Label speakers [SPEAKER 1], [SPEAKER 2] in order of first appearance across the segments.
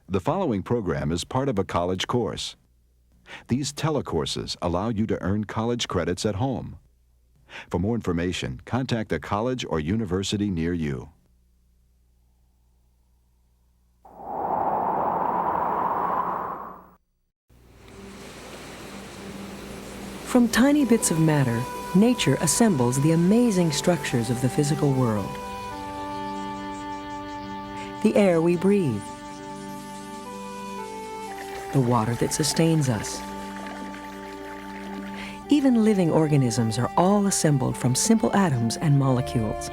[SPEAKER 1] The following program is part of a college course. These telecourses allow you to earn college credits at home. For more information, contact a college or university near you.
[SPEAKER 2] From tiny bits of matter, nature assembles the amazing structures of the physical world. The air we breathe, the water that sustains us. Even living organisms are all assembled from simple atoms and molecules.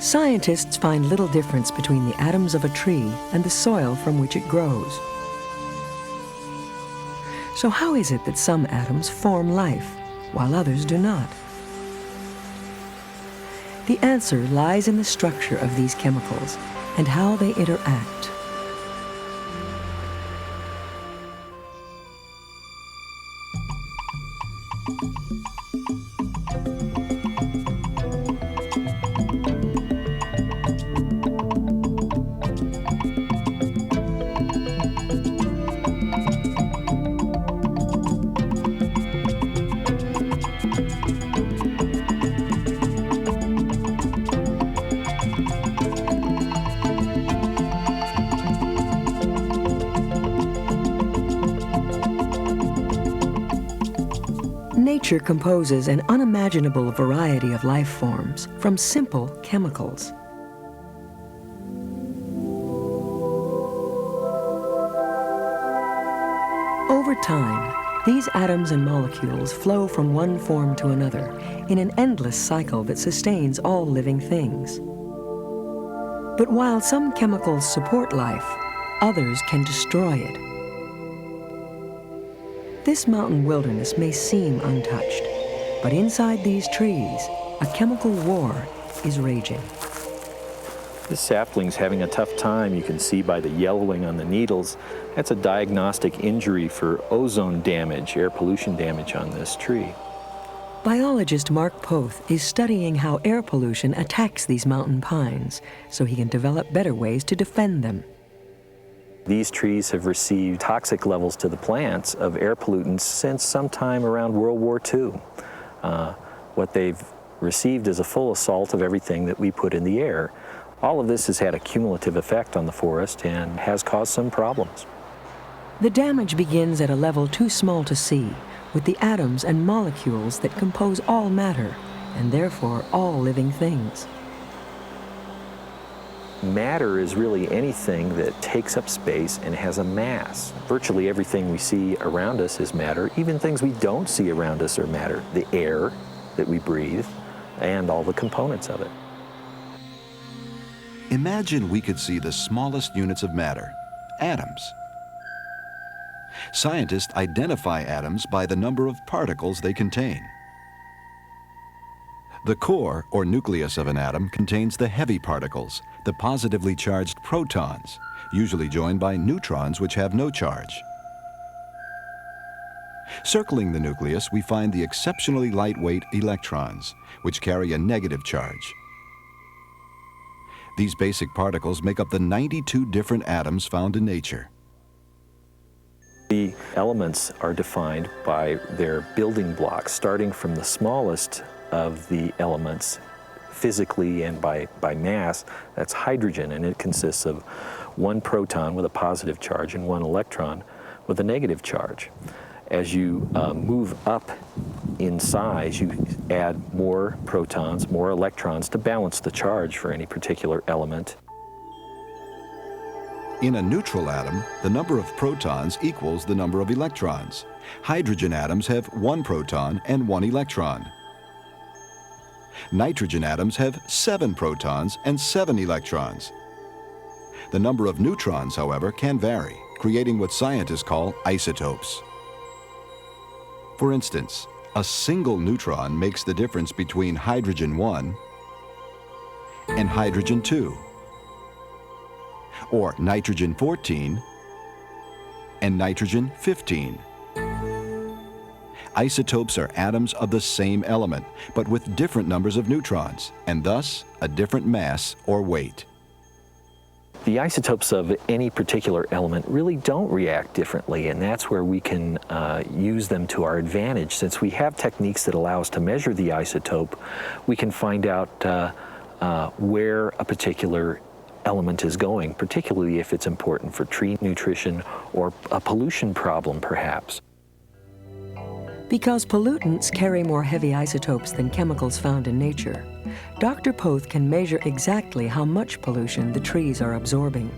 [SPEAKER 2] Scientists find little difference between the atoms of a tree and the soil from which it grows. So how is it that some atoms form life, while others do not? The answer lies in the structure of these chemicals and how they interact. Nature composes an unimaginable variety of life forms from simple chemicals. Over time, these atoms and molecules flow from one form to another in an endless cycle that sustains all living things. But while some chemicals support life, others can destroy it. This mountain wilderness may seem untouched, but inside these trees, a chemical war is raging.
[SPEAKER 3] This sapling's having a tough time. You can see by the yellowing on the needles. That's a diagnostic injury for ozone damage, air pollution damage on this tree.
[SPEAKER 2] Biologist Mark Poth is studying how air pollution attacks these mountain pines so he can develop better ways to defend them.
[SPEAKER 3] These trees have received toxic levels to the plants of air pollutants since sometime around World War II. What they've received is a full assault of everything that we put in the air. All of this has had a cumulative effect on the forest and has caused some problems.
[SPEAKER 2] The damage begins at a level too small to see, with the atoms and molecules that compose all matter, and therefore all living things.
[SPEAKER 3] Matter is really anything that takes up space and has a mass. Virtually everything we see around us is matter. Even things we don't see around us are matter. The air that we breathe and all the components of it.
[SPEAKER 1] Imagine we could see the smallest units of matter, atoms. Scientists identify atoms by the number of particles they contain. The core, or nucleus of an atom, contains the heavy particles, the positively charged protons, usually joined by neutrons which have no charge. Circling the nucleus, we find the exceptionally lightweight electrons, which carry a negative charge. These basic particles make up the 92 different atoms found in nature.
[SPEAKER 3] The elements are defined by their building blocks, starting from the smallest of the elements physically and by mass. That's hydrogen, and it consists of one proton with a positive charge and one electron with a negative charge. As you move up in size, you add more protons, more electrons to balance the charge for any particular element.
[SPEAKER 1] In a neutral atom, the number of protons equals the number of electrons. Hydrogen atoms have one proton and one electron. Nitrogen atoms have 7 protons and 7 electrons. The number of neutrons, however, can vary, creating what scientists call isotopes. For instance, a single neutron makes the difference between hydrogen 1 and hydrogen 2, or nitrogen 14 and nitrogen 15. Isotopes are atoms of the same element, but with different numbers of neutrons, and thus a different mass or weight.
[SPEAKER 3] The isotopes of any particular element really don't react differently, and that's where we can use them to our advantage. Since we have techniques that allow us to measure the isotope, we can find out where a particular element is going, particularly if it's important for tree nutrition or a pollution problem, perhaps.
[SPEAKER 2] Because pollutants carry more heavy isotopes than chemicals found in nature, Dr. Poth can measure exactly how much pollution the trees are absorbing.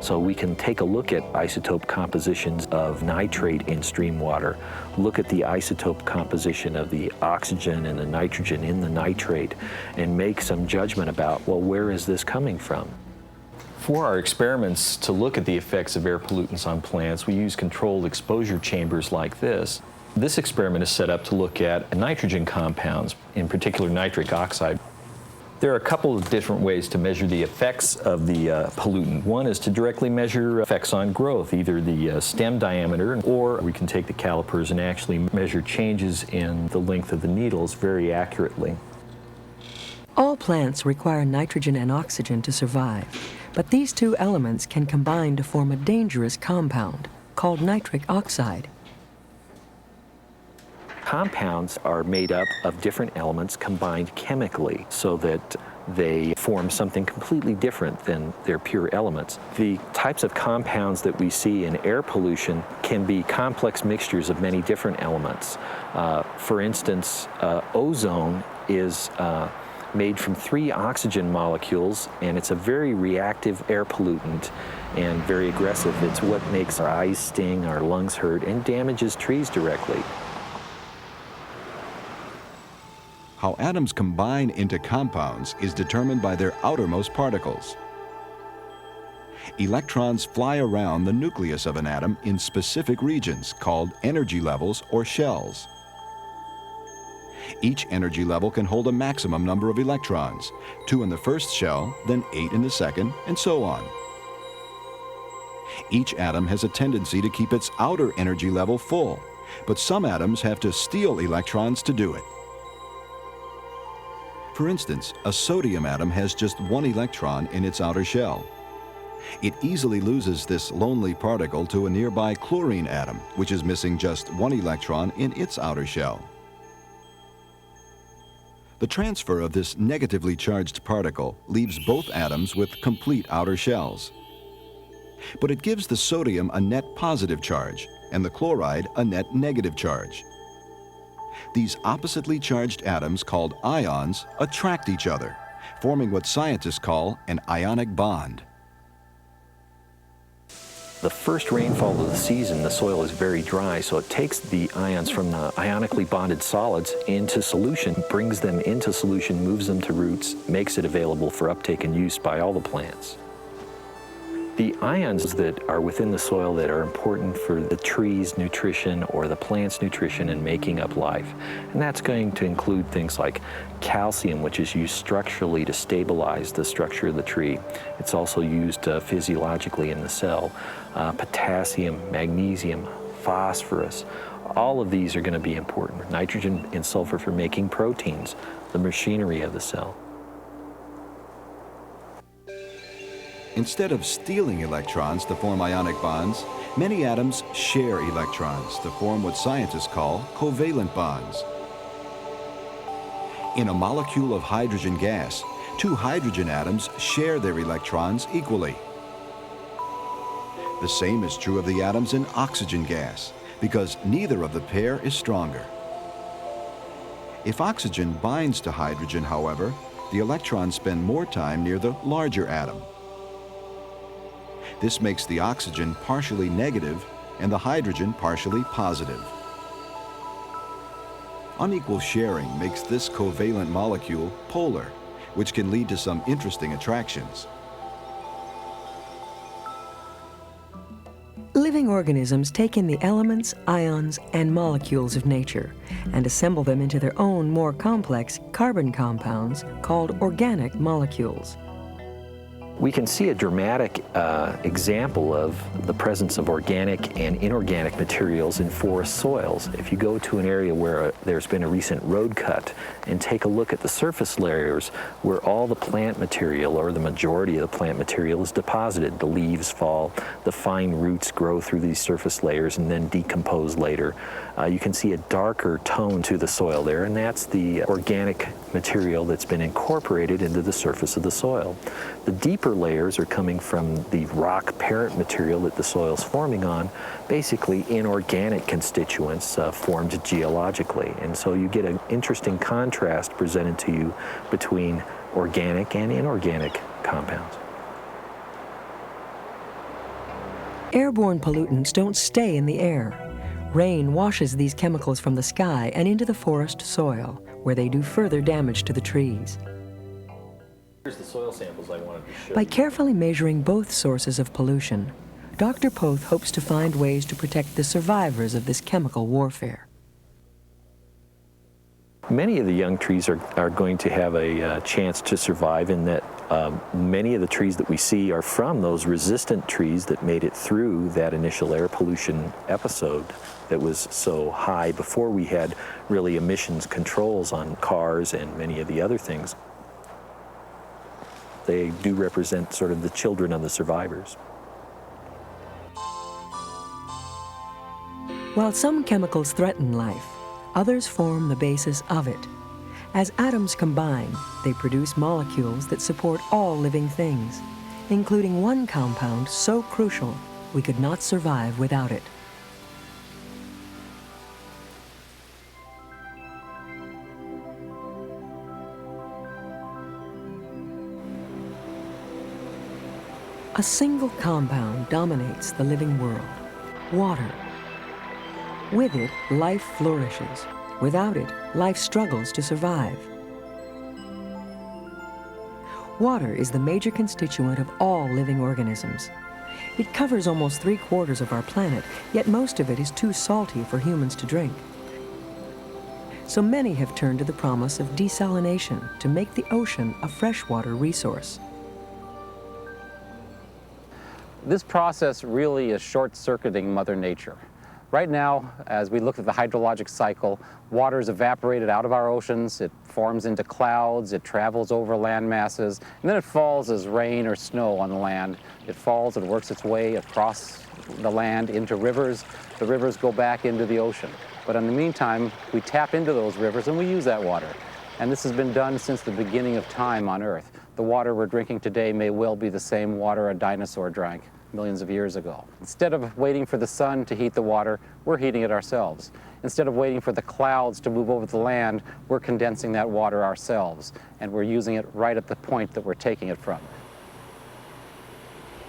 [SPEAKER 3] So we can take a look at isotope compositions of nitrate in stream water, look at the isotope composition of the oxygen and the nitrogen in the nitrate, and make some judgment about, well, where is this coming from?
[SPEAKER 4] For our experiments to look at the effects of air pollutants on plants, we use controlled exposure chambers like this. This experiment is set up to look at nitrogen compounds, in particular nitric oxide. There are a couple of different ways to measure the effects of the pollutant. One is to directly measure effects on growth, either the stem diameter, or we can take the calipers and actually measure changes in the length of the needles very accurately.
[SPEAKER 2] All plants require nitrogen and oxygen to survive, but these two elements can combine to form a dangerous compound called nitric oxide.
[SPEAKER 3] Compounds are made up of different elements combined chemically so that they form something completely different than their pure elements. The types of compounds that we see in air pollution can be complex mixtures of many different elements. For instance, ozone is made from 3 oxygen molecules, and it's a very reactive air pollutant and very aggressive. It's what makes our eyes sting, our lungs hurt, and damages trees directly.
[SPEAKER 1] How atoms combine into compounds is determined by their outermost particles. Electrons fly around the nucleus of an atom in specific regions called energy levels or shells. Each energy level can hold a maximum number of electrons, 2 in the first shell, then 8 in the second, and so on. Each atom has a tendency to keep its outer energy level full, but some atoms have to steal electrons to do it. For instance, a sodium atom has just 1 electron in its outer shell. It easily loses this lonely particle to a nearby chlorine atom, which is missing just 1 electron in its outer shell. The transfer of this negatively charged particle leaves both atoms with complete outer shells. But it gives the sodium a net positive charge and the chloride a net negative charge. These oppositely charged atoms, called ions, attract each other, forming what scientists call an ionic bond.
[SPEAKER 3] The first rainfall of the season, the soil is very dry, so it takes the ions from the ionically bonded solids into solution, brings them into solution, moves them to roots, makes it available for uptake and use by all the plants. The ions that are within the soil that are important for the tree's nutrition or the plant's nutrition and making up life. And that's going to include things like calcium, which is used structurally to stabilize the structure of the tree. It's also used physiologically in the cell. Potassium, magnesium, phosphorus, all of these are going to be important. Nitrogen and sulfur for making proteins, the machinery of the cell.
[SPEAKER 1] Instead of stealing electrons to form ionic bonds, many atoms share electrons to form what scientists call covalent bonds. In a molecule of hydrogen gas, 2 hydrogen atoms share their electrons equally. The same is true of the atoms in oxygen gas, because neither of the pair is stronger. If oxygen binds to hydrogen, however, the electrons spend more time near the larger atom. This makes the oxygen partially negative and the hydrogen partially positive. Unequal sharing makes this covalent molecule polar, which can lead to some interesting attractions.
[SPEAKER 2] Living organisms take in the elements, ions, and molecules of nature and assemble them into their own more complex carbon compounds called organic molecules.
[SPEAKER 3] We can see a dramatic example of the presence of organic and inorganic materials in forest soils. If you go to an area where there's been a recent road cut and take a look at the surface layers where all the plant material, or the majority of the plant material, is deposited. The leaves fall, the fine roots grow through these surface layers and then decompose later. You can see a darker tone to the soil there, and that's the organic material that's been incorporated into the surface of the soil. The deeper layers are coming from the rock parent material that the soil's forming on, basically inorganic constituents formed geologically. And so you get an interesting contrast presented to you between organic and inorganic compounds.
[SPEAKER 2] Airborne pollutants don't stay in the air. Rain washes these chemicals from the sky and into the forest soil, where they do further damage to the trees.
[SPEAKER 4] Here's the soil samples I wanted to show
[SPEAKER 2] By
[SPEAKER 4] you.
[SPEAKER 2] carefully measuring both sources of pollution, Dr. Poth hopes to find ways to protect the survivors of this chemical warfare.
[SPEAKER 3] Many of the young trees are going to have a chance to survive in that many of the trees that we see are from those resistant trees that made it through that initial air pollution episode that was so high before we had really emissions controls on cars and many of the other things. They do represent sort of the children of the survivors.
[SPEAKER 2] While some chemicals threaten life, others form the basis of it. As atoms combine, they produce molecules that support all living things, including one compound so crucial we could not survive without it. A single compound dominates the living world: water. With it, life flourishes. Without it, life struggles to survive. Water is the major constituent of all living organisms. It covers almost 3/4 of our planet, yet most of it is too salty for humans to drink. So many have turned to the promise of desalination to make the ocean a freshwater resource.
[SPEAKER 5] This process really is short-circuiting Mother Nature. Right now, as we look at the hydrologic cycle, water is evaporated out of our oceans, it forms into clouds, it travels over land masses, and then it falls as rain or snow on the land. It falls and works its way across the land into rivers. The rivers go back into the ocean. But in the meantime, we tap into those rivers and we use that water. And this has been done since the beginning of time on Earth. The water we're drinking today may well be the same water a dinosaur drank millions of years ago. Instead of waiting for the sun to heat the water, we're heating it ourselves. Instead of waiting for the clouds to move over the land, we're condensing that water ourselves, and we're using it right at the point that we're taking it from.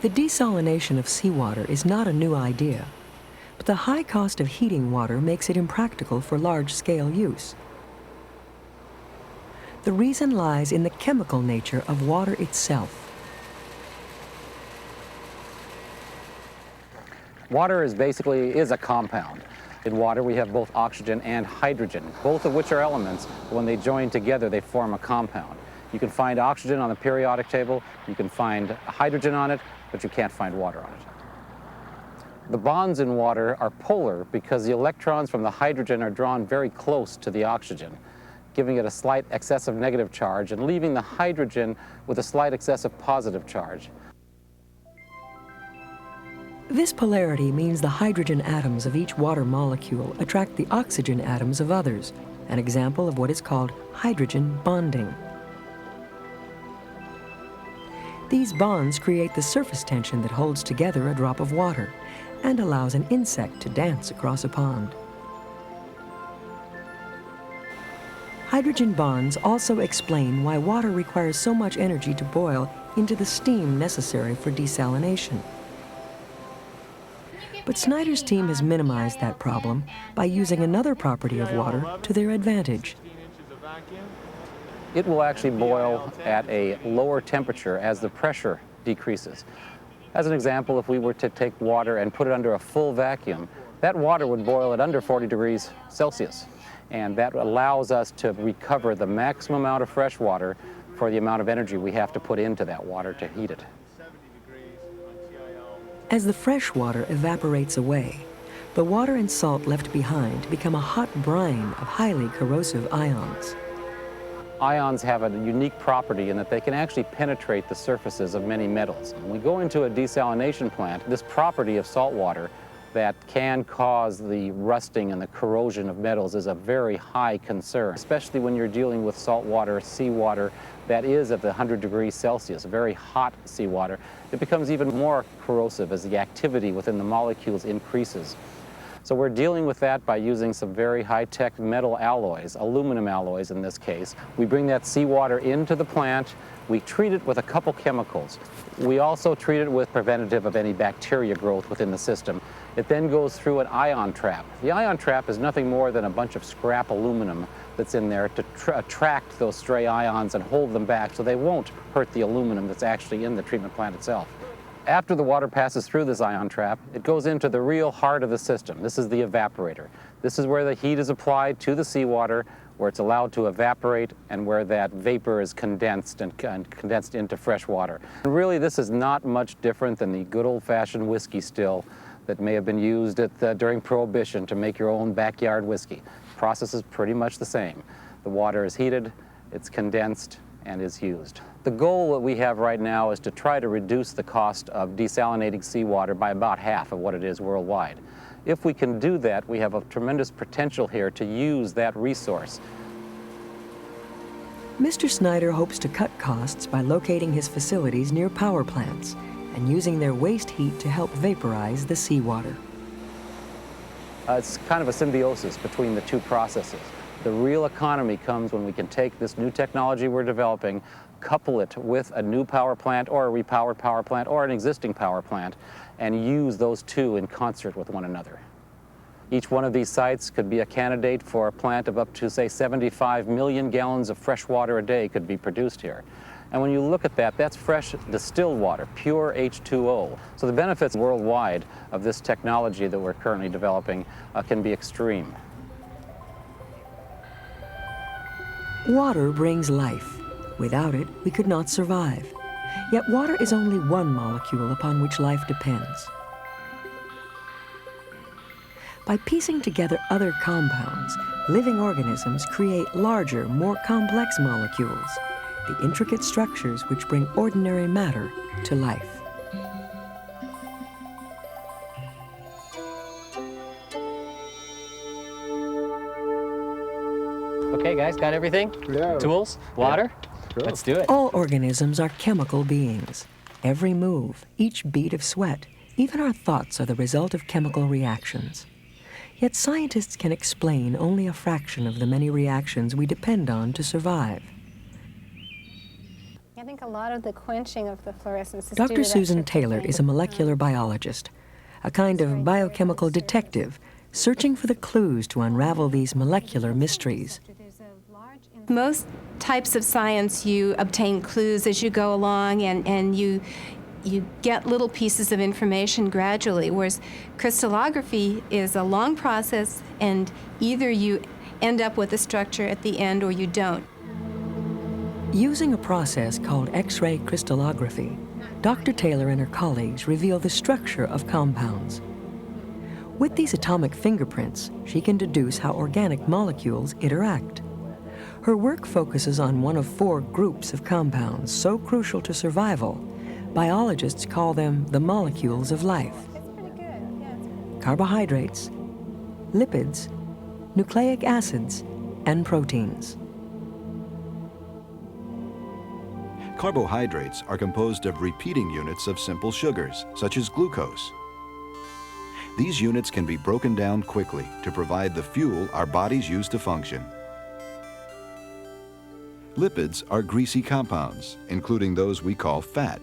[SPEAKER 2] The desalination of seawater is not a new idea, but the high cost of heating water makes it impractical for large-scale use. The reason lies in the chemical nature of water itself.
[SPEAKER 5] Water is a compound. In water, we have both oxygen and hydrogen, both of which are elements. When they join together, they form a compound. You can find oxygen on the periodic table, you can find hydrogen on it, but you can't find water on it. The bonds in water are polar because the electrons from the hydrogen are drawn very close to the oxygen, giving it a slight excessive negative charge and leaving the hydrogen with a slight excessive positive charge.
[SPEAKER 2] This polarity means the hydrogen atoms of each water molecule attract the oxygen atoms of others, an example of what is called hydrogen bonding. These bonds create the surface tension that holds together a drop of water and allows an insect to dance across a pond. Hydrogen bonds also explain why water requires so much energy to boil into the steam necessary for desalination. But Snyder's team has minimized that problem by using another property of water to their advantage.
[SPEAKER 5] It will actually boil at a lower temperature as the pressure decreases. As an example, if we were to take water and put it under a full vacuum, that water would boil at under 40 degrees Celsius. And that allows us to recover the maximum amount of fresh water for the amount of energy we have to put into that water to heat it.
[SPEAKER 2] As the fresh water evaporates away, the water and salt left behind become a hot brine of highly corrosive ions.
[SPEAKER 5] Ions have a unique property in that they can actually penetrate the surfaces of many metals. When we go into a desalination plant, this property of salt water that can cause the rusting and the corrosion of metals is a very high concern, especially when you're dealing with salt water, seawater that is at the 100 degrees Celsius, very hot seawater. It becomes even more corrosive as the activity within the molecules increases. So we're dealing with that by using some very high-tech metal alloys, aluminum alloys in this case. We bring that seawater into the plant. We treat it with a couple chemicals. We also treat it with preventative of any bacteria growth within the system. It then goes through an ion trap. The ion trap is nothing more than a bunch of scrap aluminum that's in there to attract those stray ions and hold them back so they won't hurt the aluminum that's actually in the treatment plant itself. After the water passes through this ion trap, it goes into the real heart of the system. This is the evaporator. This is where the heat is applied to the seawater, where it's allowed to evaporate, and where that vapor is condensed and condensed into fresh water. And really, this is not much different than the good old-fashioned whiskey still that may have been used during Prohibition to make your own backyard whiskey. The process is pretty much the same. The water is heated, it's condensed, and is used. The goal that we have right now is to try to reduce the cost of desalinating seawater by about half of what it is worldwide. If we can do that, we have a tremendous potential here to use that resource.
[SPEAKER 2] Mr. Snyder hopes to cut costs by locating his facilities near power plants and using their waste heat to help vaporize the seawater.
[SPEAKER 5] It's kind of a symbiosis between the two processes. The real economy comes when we can take this new technology we're developing, couple it with a new power plant or a repowered power plant or an existing power plant, and use those two in concert with one another. Each one of these sites could be a candidate for a plant of up to, say, 75 million gallons of fresh water a day could be produced here. And when you look at that, that's fresh distilled water, pure H2O. So the benefits worldwide of this technology that we're currently developing can be extreme.
[SPEAKER 2] Water brings life. Without it, we could not survive. Yet water is only one molecule upon which life depends. By piecing together other compounds, living organisms create larger, more complex molecules, the intricate structures which bring ordinary matter to life.
[SPEAKER 6] Okay, guys, got everything?
[SPEAKER 7] Yeah.
[SPEAKER 6] Tools? Water?
[SPEAKER 7] Sure.
[SPEAKER 6] Let's do it.
[SPEAKER 2] All organisms are chemical beings. Every move, each bead of sweat, even our thoughts are the result of chemical reactions. Yet scientists can explain only a fraction of the many reactions we depend on to survive.
[SPEAKER 8] I think a lot of the quenching of the fluorescence is due
[SPEAKER 2] Dr.
[SPEAKER 8] to that
[SPEAKER 2] Susan Taylor is a molecular biologist, a kind of biochemical detective, searching for the clues to unravel these molecular mysteries.
[SPEAKER 8] Most types of science, you obtain clues as you go along, and you get little pieces of information gradually, whereas crystallography is a long process, and either you end up with a structure at the end or you don't.
[SPEAKER 2] Using a process called X-ray crystallography, Dr. Taylor and her colleagues reveal the structure of compounds. With these atomic fingerprints, she can deduce how organic molecules interact. Her work focuses on one of 4 groups of compounds so crucial to survival, biologists call them the molecules of life.
[SPEAKER 8] It's pretty good, yeah.
[SPEAKER 2] Carbohydrates, lipids, nucleic acids, and proteins.
[SPEAKER 1] Carbohydrates are composed of repeating units of simple sugars, such as glucose. These units can be broken down quickly to provide the fuel our bodies use to function. Lipids are greasy compounds, including those we call fat.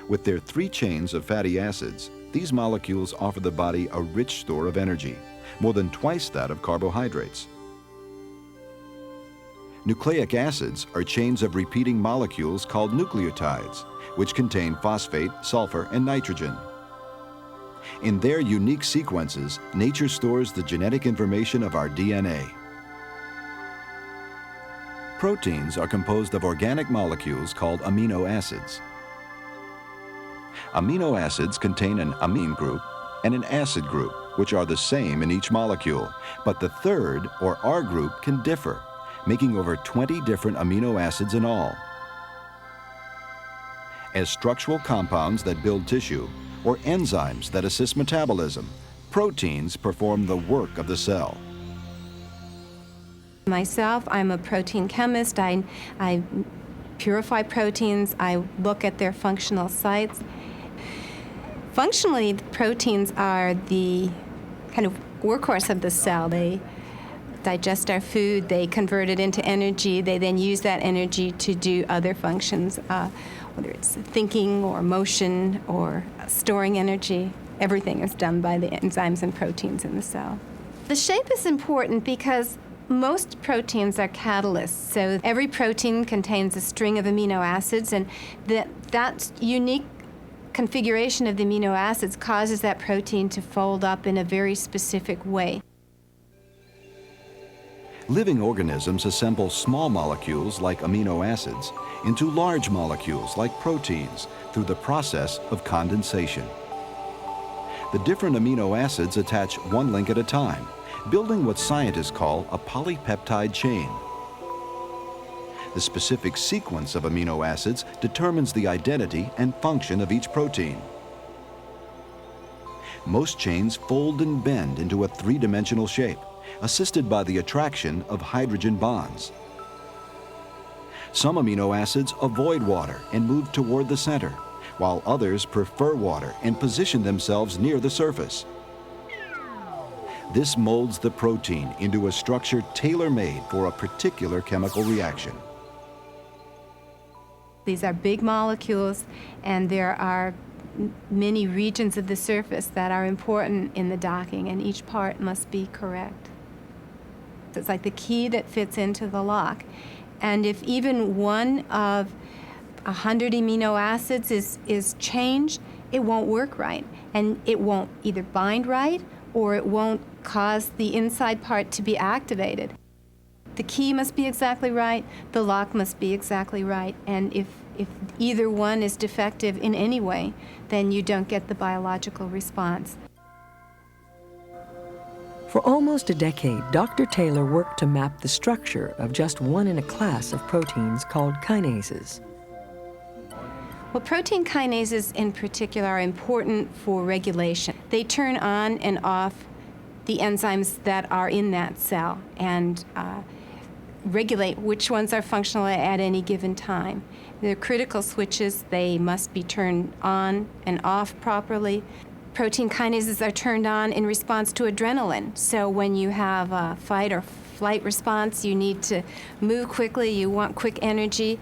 [SPEAKER 1] With their 3 chains of fatty acids, these molecules offer the body a rich store of energy, more than twice that of carbohydrates. Nucleic acids are chains of repeating molecules called nucleotides, which contain phosphate, sulfur, and nitrogen. In their unique sequences, nature stores the genetic information of our DNA. Proteins are composed of organic molecules called amino acids. Amino acids contain an amine group and an acid group, which are the same in each molecule, but the third, or R group, can differ, making over 20 different amino acids in all. As structural compounds that build tissue, or enzymes that assist metabolism, proteins perform the work of the cell.
[SPEAKER 8] Myself, I'm a protein chemist. I purify proteins. I look at their functional sites. Functionally, the proteins are the kind of workhorse of the cell. They digest our food, they convert it into energy, they then use that energy to do other functions, whether it's thinking or motion or storing energy. Everything is done by the enzymes and proteins in the cell. The shape is important because most proteins are catalysts, so every protein contains a string of amino acids, and that unique configuration of the amino acids causes that protein to fold up in a very specific way.
[SPEAKER 1] Living organisms assemble small molecules like amino acids into large molecules like proteins through the process of condensation. The different amino acids attach one link at a time, building what scientists call a polypeptide chain. The specific sequence of amino acids determines the identity and function of each protein. Most chains fold and bend into a three-dimensional shape, assisted by the attraction of hydrogen bonds. Some amino acids avoid water and move toward the center, while others prefer water and position themselves near the surface. This molds the protein into a structure tailor-made for a particular chemical reaction.
[SPEAKER 8] These are big molecules, and there are many regions of the surface that are important in the docking, and each part must be correct. It's like the key that fits into the lock. And if even one of 100 amino acids is changed, it won't work right. And it won't either bind right, or it won't cause the inside part to be activated. The key must be exactly right, the lock must be exactly right, and if either one is defective in any way, then you don't get the biological response.
[SPEAKER 2] For almost a decade, Dr. Taylor worked to map the structure of just one in a class of proteins called kinases.
[SPEAKER 8] Well, protein kinases in particular are important for regulation. They turn on and off the enzymes that are in that cell and regulate which ones are functional at any given time. They're critical switches. They must be turned on and off properly. Protein kinases are turned on in response to adrenaline. So when you have a fight or flight response, you need to move quickly, you want quick energy.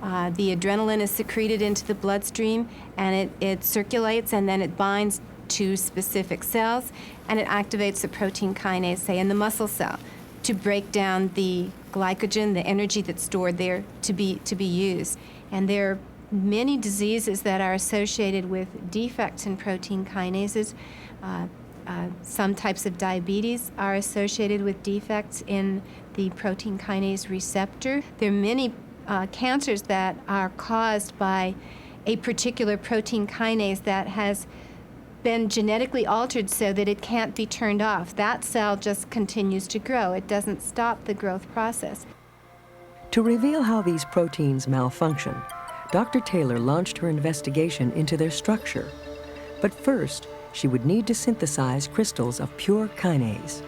[SPEAKER 8] The adrenaline is secreted into the bloodstream, and it circulates, and then it binds to specific cells, and it activates the protein kinase, say in the muscle cell, to break down the glycogen, the energy that's stored there, to be used. And there are many diseases that are associated with defects in protein kinases. Some types of diabetes are associated with defects in the protein kinase receptor. There are many cancers that are caused by a particular protein kinase that has been genetically altered so that it can't be turned off. That cell just continues to grow. It doesn't stop the growth process.
[SPEAKER 2] To reveal how these proteins malfunction, Dr. Taylor launched her investigation into their structure. But first, she would need to synthesize crystals of pure kinase.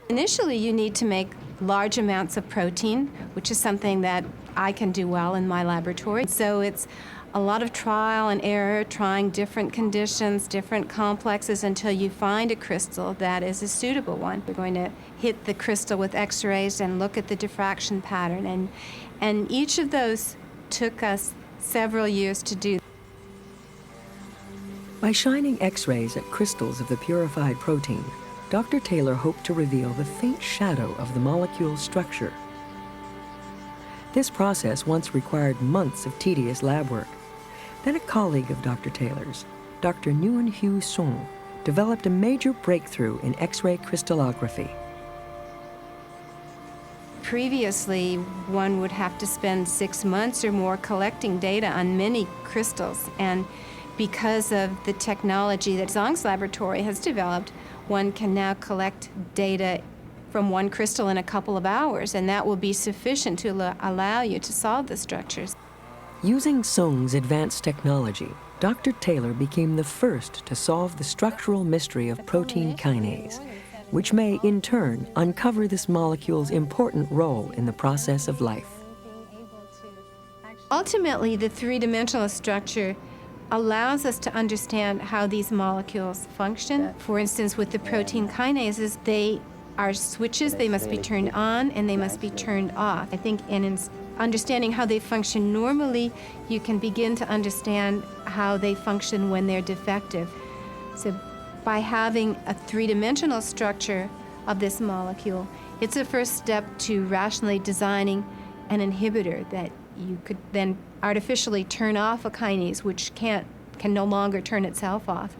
[SPEAKER 8] Initially, you need to make large amounts of protein, which is something that I can do well in my laboratory. So it's a lot of trial and error, trying different conditions, different complexes, until you find a crystal that is a suitable one. We're going to hit the crystal with X-rays and look at the diffraction pattern. And each of those took us several years to do.
[SPEAKER 2] By shining X-rays at crystals of the purified protein, Dr. Taylor hoped to reveal the faint shadow of the molecule's structure. This process once required months of tedious lab work. Then a colleague of Dr. Taylor's, Dr. Nguyen Hue Song, developed a major breakthrough in X-ray crystallography.
[SPEAKER 8] previously, one would have to spend 6 months or more collecting data on many crystals. And because of the technology that Zhang's laboratory has developed, one can now collect data from one crystal in a couple of hours, and that will be sufficient to allow you to solve the structures.
[SPEAKER 2] Using Sung's advanced technology, Dr. Taylor became the first to solve the structural mystery of protein kinase, which may, in turn, uncover this molecule's important role in the process of life.
[SPEAKER 8] Ultimately, the three-dimensional structure allows us to understand how these molecules function. For instance, with the protein kinases, they are switches. They must be turned on and they must be turned off. I think in understanding how they function normally, you can begin to understand how they function when they're defective. So by having a three-dimensional structure of this molecule, it's a first step to rationally designing an inhibitor that you could then artificially turn off a kinase, which can no longer turn itself off.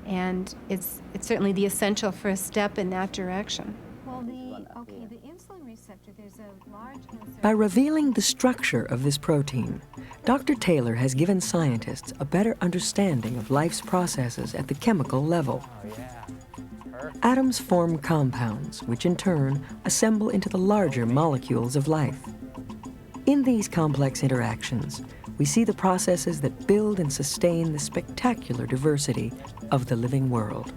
[SPEAKER 8] And it's certainly the essential first step in that direction.
[SPEAKER 7] Well, the insulin receptor, there's a large insulin.
[SPEAKER 2] By revealing the structure of this protein, Dr. Taylor has given scientists a better understanding of life's processes at the chemical level. Atoms form compounds, which in turn assemble into the larger molecules of life. In these complex interactions, we see the processes that build and sustain the spectacular diversity of the living world.